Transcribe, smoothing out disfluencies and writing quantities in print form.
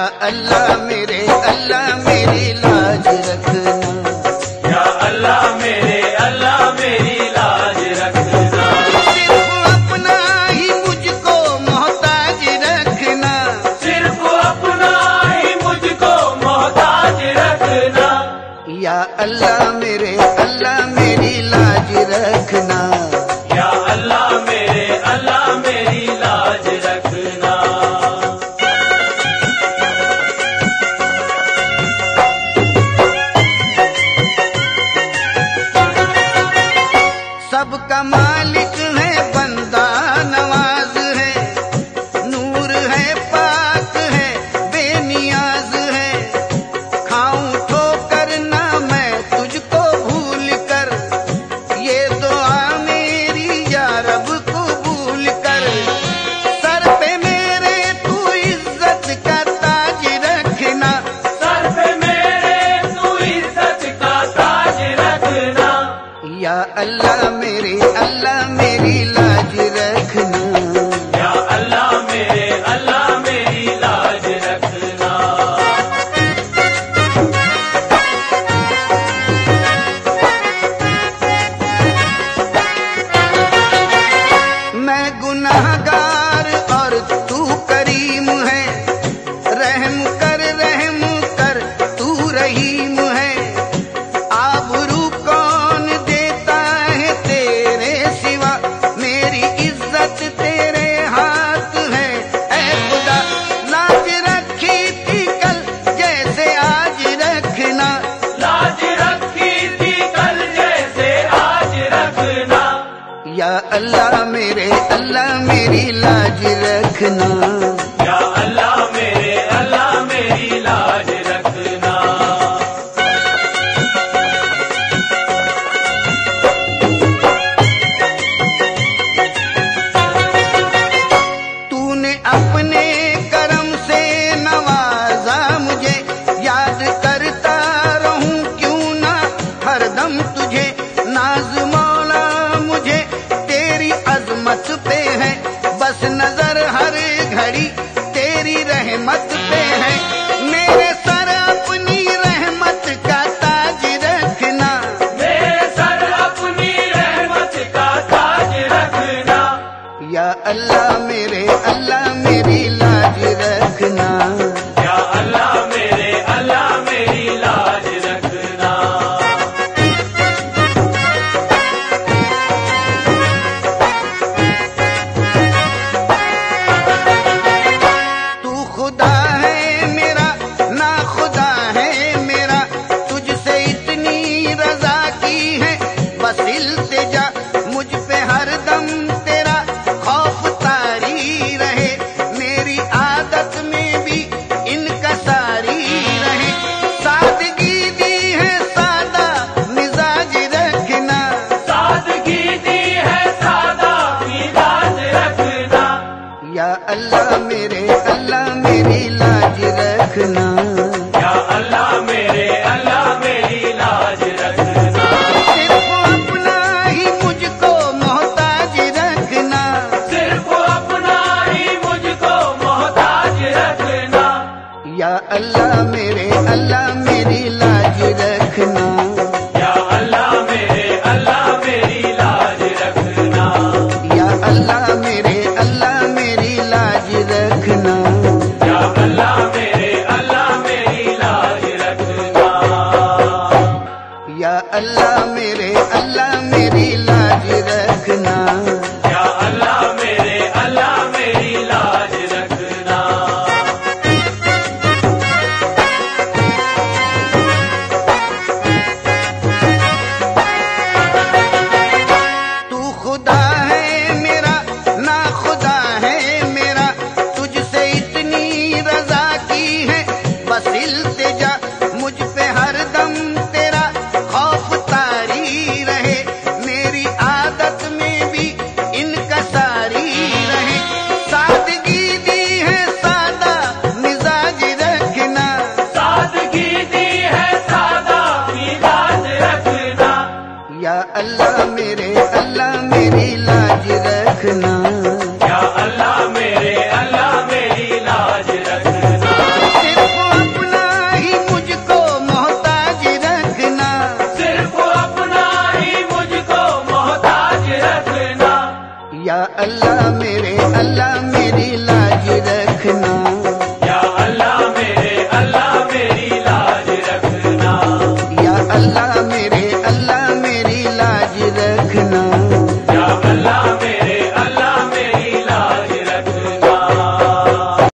अल्लाह मेरी लाज रखना। या अल्लाह मेरी लाज रखना। सिर्फ अपना ही मुझको मोहताज रखना। सिर्फ अपना ही मुझको मोहताज रखना। या अल्लाह मेरी लाज रखना। या अल्लाह मेरी लाज रखना। सबका मालिक है, बंदा नवाज है, नूर है, पाक है, बेनियाज है। खाऊं ठोकर ना मैं तुझको भूल कर, ये दुआ मेरी या रब कबूल कर। सर पे मेरे तू इज्जत का ताज रखना। सर पे मेरे तू इज्जत का ताज रखना। या अल्लाह मेरी लाज रखना। या अल्लाह मेरी लाज रखना। मैं गुनाहगार और तू करीम है, रहम कर तू रहीम है। आबरू कौन देता है तेरे सिवा, मेरी इज्जत तेरे हाथ है। ऐ खुदा लाज रखी थी कल जैसे आज रखना। लाज रखी थी कल जैसे आज रखना। या अल्लाह मेरी लाज रखना। या अल्लाह मेरी लाज रखना। तूने अपने करम से नवाजा मुझे, याद करता रहूं क्यों ना हरदम तुझे। नाज मौला मुझे तेरी अजमत पे है, बस नजर हर घड़ी तेरी रहमत पे है। मेरे सर अपनी रहमत का ताज रखना। मेरे सर अपनी रहमत का ताज रखना। या अल्लाह मेरी लाज रखना। या अल्लाह मेरी लाज रखना। तू खुदा है मेरा ना खुदा है मेरा, तुझसे इतनी रजा की है बस इल्तिजा। मुझ पे हरदम तेरा खौफ तारी रहे, मेरी आदत में भी इनका सारी रहे। सादगी दी है सादा मिजाज रखना। सादगी दी है सादा मिजाज रखना। या अल्लाह मेरी लाज रखना। या अल्लाह मेरी लाज रखना। सिर्फ अपना ही मुझको मोहताज रखना। सिर्फ अपना ही मुझको मोहताज रखना। या अल्लाह मेरी लाज रखना। या अल्लाह मेरी लाज रखना। या अल्लाह मेरी लाज रखना। या अल्लाह मेरी लाज रखना। या अल्लाह मेरी लाज रखना। या अल्लाह मेरी लाज रखना। तू खुदा है मेरा ना खुदा है मेरा, तुझसे इतनी रजा की है बस इल्तिजा। मुझ पे हरदम तेरा खौफ तारी रहे, मेरी आदत में भी इनका सारी रहे। सादगी दी है सादा मिजाज रखना। सादगी दी है सादा मिजाज रखना। या अल्लाह मेरी लाज रखना।